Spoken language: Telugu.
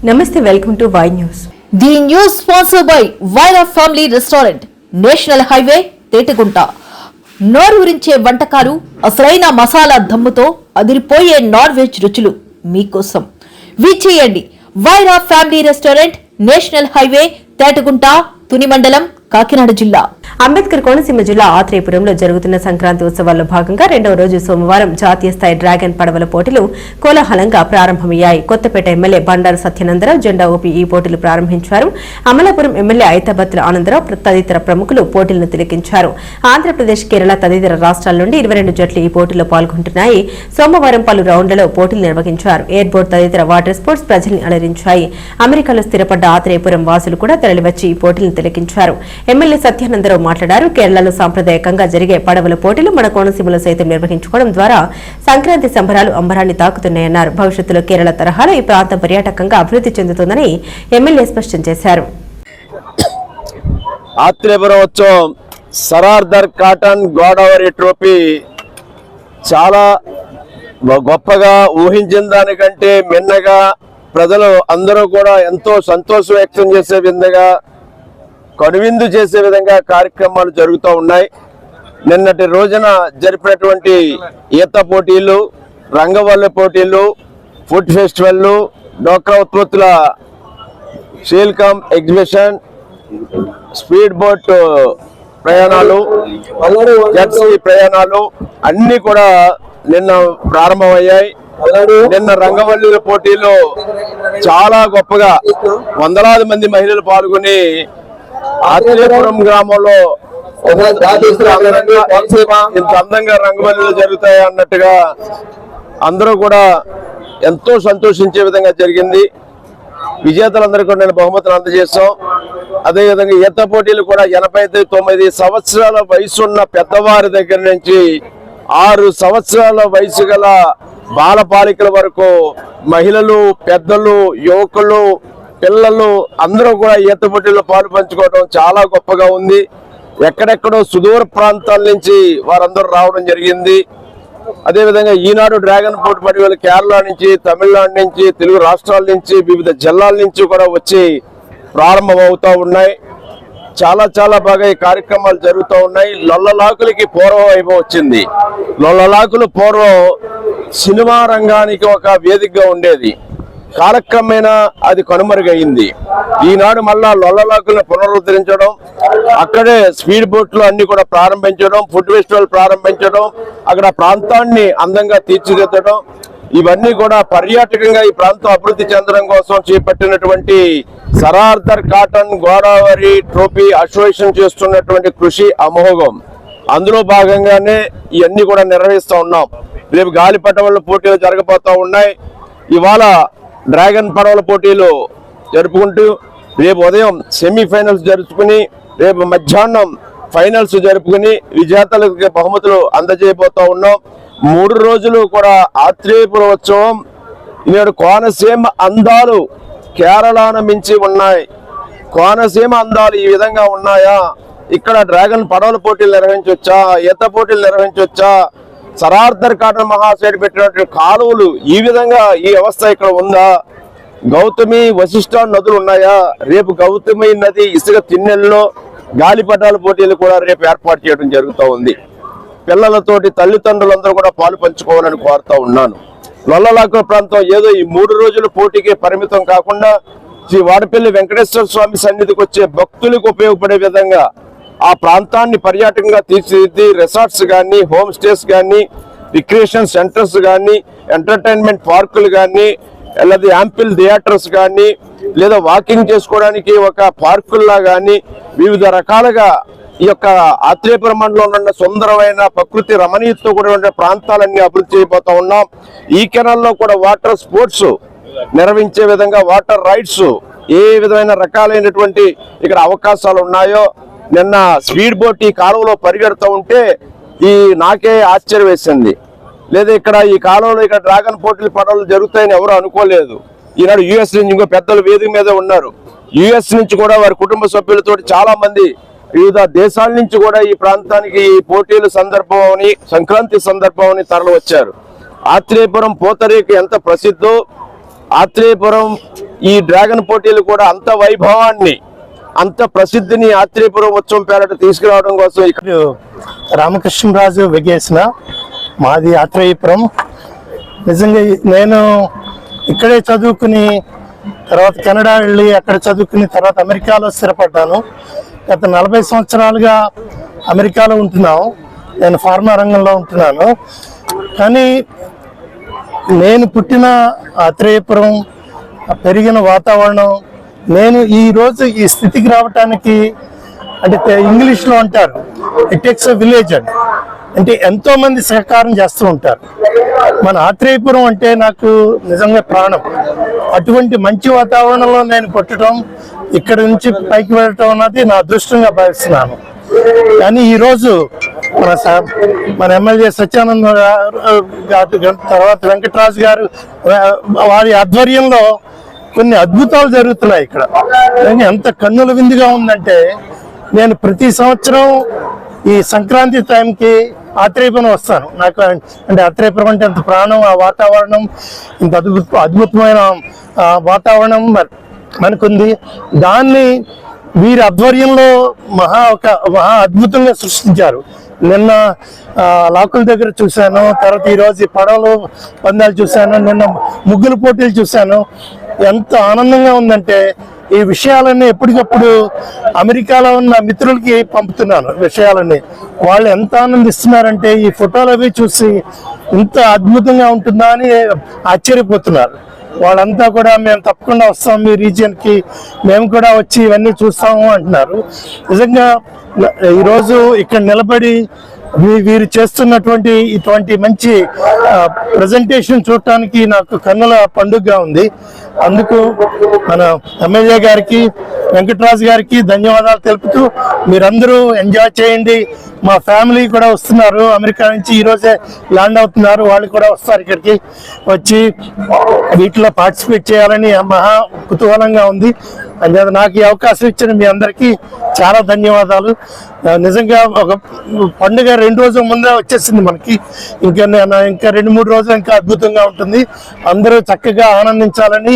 నమస్తే, welcome to Y news. The news sponsored by Wyra family restaurant, national highway, Thetagunta. నోరూరించే వంటకాలు, అసలైన మసాలా దమ్ముతో అదిరిపోయే నాన్ వెజ్ రుచులు మీకోసం. విచ్చేయండి Wyra family restaurant, national highway, Thetagunta, Tuni మండలం, కాకినాడ జిల్లా. అంబేద్కర్ కోనసీమ జిల్లా ఆత్రేయపురంలో జరుగుతున్న సంక్రాంతి ఉత్సవాల్లో భాగంగా రెండవ రోజు సోమవారం జాతీయ స్థాయి డ్రాగన్ పడవల పోటీలు కోలాహలంగా ప్రారంభమయ్యాయి. కొత్తపేట ఎమ్మెల్యే బండారు సత్యనందరావు జెండా ఊపి ఈ పోటీలు ప్రారంభించారు. అమలాపురం ఎమ్మెల్యే ఐతాబత్తుల ఆనందరావు తదితర ప్రముఖులు పోటీలను తిలకించారు. ఆంధ్రప్రదేశ్, కేరళ తదితర రాష్ట్రాల నుండి 22 జట్లు ఈ పోటీలో పాల్గొంటున్నాయి. సోమవారం పలు రౌండ్లలో పోటీలు నిర్వహించారు. ఎయిర్ బోట్ తదితర వాటర్ స్పోర్ట్స్ ప్రజల్ని అలరించాయి. అమెరికాలో స్థిరపడ్డ ఆత్రేయపురం వాసులు కూడా తరలివచ్చి ఈ పోటీలను తిలకించారు. ఎమ్మెల్యే సత్యానందరావు మాట్లాడారు. కేరళలో సాంప్రదాయకంగా జరిగే పడవల పోటీలు మన కోనసీమలో సైతం నిర్వహించుకోవడం ద్వారా సంక్రాంతి సంబరాలు అంబరాన్ని తాకుతున్నాయన్నారు. భవిష్యత్తులో కేరళ తరహాలో ఈ ప్రాంతం పర్యాటకంగా అభివృద్ధి చెందుతుందని ఎమ్మెల్యే స్పష్టం చేశారు. ఆత్రేయపురం ఉత్సవం సరార్దర్ కాటన్ గోదావరి ట్రోఫీ చాలా గొప్పగా ఊహించిన దానికంటే మిన్నగా ప్రజలు అందరూ కూడా ఎంతో సంతోషం వ్యక్తం చేసే విధంగా, కనువిందు చేసే విధంగా కార్యక్రమాలు జరుగుతూ ఉన్నాయి. నిన్నటి రోజున జరిపినటువంటి ఈత పోటీలు, రంగవల్లి పోటీలు, ఫుడ్ ఫెస్టివల్, డోక్రా ఉత్పత్తుల సేల్కమ్ ఎగ్జిబిషన్, స్పీడ్ బోట్ ప్రయాణాలు, జెట్సీ ప్రయాణాలు అన్ని కూడా నిన్న ప్రారంభమయ్యాయి. నిన్న రంగవల్లి పోటీలో చాలా గొప్పగా వందలాది మంది మహిళలు పాల్గొని ఆత్రేయపురం గ్రామంలో ఇంత అందంగా రంగవల్లిలో జరుగుతాయి అన్నట్టుగా అందరూ కూడా ఎంతో సంతోషించే విధంగా జరిగింది. విజేతలందరికీ కూడా నేను బహుమతులు అందజేస్తాం. అదేవిధంగా ఈత పోటీలు కూడా 89 సంవత్సరాల వయసున్న పెద్దవారి దగ్గర నుంచి 6 సంవత్సరాల వయసు గల బాలబాలికల వరకు మహిళలు, పెద్దలు, యువకులు, పిల్లలు అందరూ కూడా ఈత పోటీల్లో పాలు పంచుకోవడం చాలా గొప్పగా ఉంది. ఎక్కడెక్కడో సుదూర ప్రాంతాల నుంచి వారందరూ రావడం జరిగింది. అదేవిధంగా ఈనాడు డ్రాగన్ బోట్ పడవలు కేరళ నుంచి, తమిళనాడు నుంచి, తెలుగు రాష్ట్రాల నుంచి, వివిధ జిల్లాల నుంచి కూడా వచ్చి ప్రారంభమవుతూ ఉన్నాయి. చాలా చాలా బాగా ఈ కార్యక్రమాలు జరుగుతూ ఉన్నాయి. లొల్లలాకులకి పూర్వం వైభవం వచ్చింది. లొల్లలాకులు పూర్వం సినిమా రంగానికి ఒక వేదికగా ఉండేది. కాలక్రమేణా అది కనుమరుగైంది. ఈనాడు మళ్ళా లొల్లలాకులను పునరుద్ధరించడం, అక్కడే స్పీడ్ బోట్లు అన్ని కూడా ప్రారంభించడం, ఫుడ్ ఫెస్టివల్ ప్రారంభించడం, అక్కడ ప్రాంతాన్ని అందంగా తీర్చిదిద్దడం, ఇవన్నీ కూడా పర్యాటకంగా ఈ ప్రాంతం అభివృద్ధి చెందడం కోసం చేపట్టినటువంటి సరార్దర్ కాటన్ గోదావరి ట్రోఫీ అసోసియేషన్ చేస్తున్నటువంటి కృషి అమోఘం. అందులో భాగంగానే ఇవన్నీ కూడా నిర్వహిస్తూ ఉన్నాం. రేపు గాలిపటవల పోటీలు జరగబోతూ ఉన్నాయి. ఇవాళ డ్రాగన్ పడవల పోటీలు జరుపుకుంటూ రేపు ఉదయం సెమీఫైనల్స్ జరుపుకుని రేపు మధ్యాహ్నం ఫైనల్స్ జరుపుకుని విజేతలకు బహుమతులు అందజేయబోతూ ఉన్నాం. 3 రోజులు కూడా ఆత్రేయపురం ఉత్సవం. నేడు కోనసీమ అందాలు కేరళను మించి ఉన్నాయి. కోనసీమ అందాలు ఈ విధంగా ఉన్నాయా? ఇక్కడ డ్రాగన్ పడవల పోటీలు నిర్వహించవచ్చా? ఈత పోటీలు నిర్వహించవచ్చా? సరార్దర్ కాటన్ మహాశయుడు పెట్టినటువంటి కాలువలు ఈ విధంగా ఈ వ్యవస్థ ఇక్కడ ఉందా? గౌతమి, వశిష్ఠ నదులు ఉన్నాయా? రేపు గౌతమి నది ఇసుక తిన్నెల్లో గాలిపటాల పోటీలు కూడా రేపు ఏర్పాటు చేయడం జరుగుతూ ఉంది. పిల్లలతోటి తల్లిదండ్రులందరూ కూడా పాలు పంచుకోవాలని కోరుతా ఉన్నాను. లొల్లలాకుల ప్రాంతం ఏదో ఈ 3 రోజుల పోటీకే పరిమితం కాకుండా శ్రీ వాడపల్లి వెంకటేశ్వర స్వామి సన్నిధికి వచ్చే భక్తులకు ఉపయోగపడే విధంగా ఆ ప్రాంతాన్ని పర్యాటకంగా తీర్చిదిద్ది రిసార్ట్స్ కానీ, హోమ్ స్టేస్ కానీ, రిక్రియేషన్ సెంటర్స్ కానీ, ఎంటర్టైన్మెంట్ పార్కులు కానీ, లేదా యాంపిల్ థియేటర్స్ కానీ, లేదా వాకింగ్ చేసుకోవడానికి ఒక పార్కుల్లా కానీ వివిధ రకాలుగా ఈ యొక్క ఆత్రేయపురం మండలంలో ఉన్న సుందరమైన ప్రకృతి రమణీయతతో కూడా ప్రాంతాలన్నీ అభివృద్ధి చేయబోతా ఉన్నాం. ఈ కెనాల్లో కూడా వాటర్ స్పోర్ట్స్ నిర్వహించే విధంగా, వాటర్ రైడ్స్ ఏ విధమైన రకాలైనటువంటి ఇక్కడ అవకాశాలు ఉన్నాయో. నిన్న స్పీడ్ బోట్ ఈ కాలువలో పరిగెడుతూ ఉంటే నాకే ఆశ్చర్యం వేసింది. లేదా ఇక్కడ ఈ కాలువలో ఇక్కడ డ్రాగన్ పోటీలు పడవలు జరుగుతాయని ఎవరు అనుకోలేదు. ఈనాడు యుఎస్ నుంచి ఇంకో పెద్దలు వేదిక మీద ఉన్నారు. యుఎస్ నుంచి కూడా వారి కుటుంబ సభ్యులతో చాలా మంది వివిధ దేశాల నుంచి కూడా ఈ ప్రాంతానికి ఈ పోటీల సందర్భమని, సంక్రాంతి సందర్భమని తరలి వచ్చారు. ఆత్రేయపురం పూతరేకు ఎంత ప్రసిద్ధో, ఆత్రేయపురం ఈ డ్రాగన్ పోటీలు కూడా అంత వైభవాన్ని, అంత ప్రసిద్ధిని ఆత్రేయపురం ఉత్సవం పేరట తీసుకురావడం కోసం ఇక్కడ రామకృష్ణరాజు వెగేసిన మాది ఆత్రేయపురం. నిజంగా నేను ఇక్కడే చదువుకుని తర్వాత కెనడా వెళ్ళి అక్కడ చదువుకుని తర్వాత అమెరికాలో స్థిరపడ్డాను. గత 40 సంవత్సరాలుగా అమెరికాలో ఉంటున్నాను. నేను ఫార్మా రంగంలో ఉంటున్నాను. కానీ నేను పుట్టిన ఆత్రేయపురం, పెరిగిన వాతావరణం, నేను ఈరోజు ఈ స్థితికి రావటానికి అంటే ఇంగ్లీష్లో అంటారు ఇట్ టేక్స్ ఎ విలేజ్ అని, అంటే ఎంతో మంది సహకారం చేస్తూ ఉంటారు. మన ఆత్రేయపురం అంటే నాకు నిజంగా ప్రాణం. అటువంటి మంచి వాతావరణంలో నేను పుట్టడం, ఇక్కడ నుంచి పైకి వెళ్ళటం అన్నది నా అదృష్టంగా భావిస్తున్నాను. కానీ ఈరోజు మన ఎమ్మెల్యే సత్యానంద గారు తర్వాత వెంకటరాజు గారు వారి ఆధ్వర్యంలో కొన్ని అద్భుతాలు జరుగుతున్నాయి ఇక్కడ. ఎంత కన్నుల విందుగా ఉందంటే, నేను ప్రతి సంవత్సరం ఈ సంక్రాంతి టైంకి ఆత్రేయపురం వస్తాను. నాకు అంటే ఆత్రేయపురం అంటే అంత ప్రాణం. ఆ వాతావరణం ఇంత అద్భుతమైన వాతావరణం మనకుంది. దాన్ని వీరి ఆధ్వర్యంలో మహా అద్భుతంగా సృష్టించారు. నిన్న లాకుల దగ్గర చూశాను, తర్వాత ఈరోజు పడవలు పందాలు చూశాను, నిన్న ముగ్గుల పోటీలు చూశాను. ఎంత ఆనందంగా ఉందంటే ఈ విషయాలన్నీ ఎప్పటికప్పుడు అమెరికాలో ఉన్న మిత్రులకి పంపుతున్నాను. విషయాలన్నీ వాళ్ళు ఎంత ఆనందిస్తున్నారంటే ఈ ఫోటోలు అవి చూసి ఇంత అద్భుతంగా ఉంటుందా అని ఆశ్చర్యపోతున్నారు. వాళ్ళంతా కూడా మేము తప్పకుండా వస్తాం మీ రీజియన్కి, మేము కూడా వచ్చి ఇవన్నీ చూస్తాము అంటున్నారు. నిజంగా ఈరోజు ఇక్కడ నిలబడి వీరు చేస్తున్నటువంటి ఇటువంటి మంచి ప్రజెంటేషన్ చూడటానికి నాకు కన్నుల పండుగగా ఉంది. అందుకు మన ఎమ్మెల్యే గారికి, వెంకటరాజు గారికి ధన్యవాదాలు తెలుపుతూ, మీరందరూ ఎంజాయ్ చేయండి. మా ఫ్యామిలీ కూడా వస్తున్నారు అమెరికా నుంచి, ఈరోజే ల్యాండ్ అవుతున్నారు. వాళ్ళు కూడా వస్తారు ఇక్కడికి, వచ్చి వీటిలో పార్టిసిపేట్ చేయాలని మహా కుతూహలంగా ఉంది. అంచేత నాకు ఈ అవకాశం ఇచ్చిన మీ అందరికీ చాలా ధన్యవాదాలు. నిజంగా ఒక పండుగ 2 రోజుల ముందే వచ్చేసింది మనకి. ఇంకా 2-3 రోజులు ఇంకా అద్భుతంగా ఉంటుంది. అందరూ చక్కగా ఆనందించాలని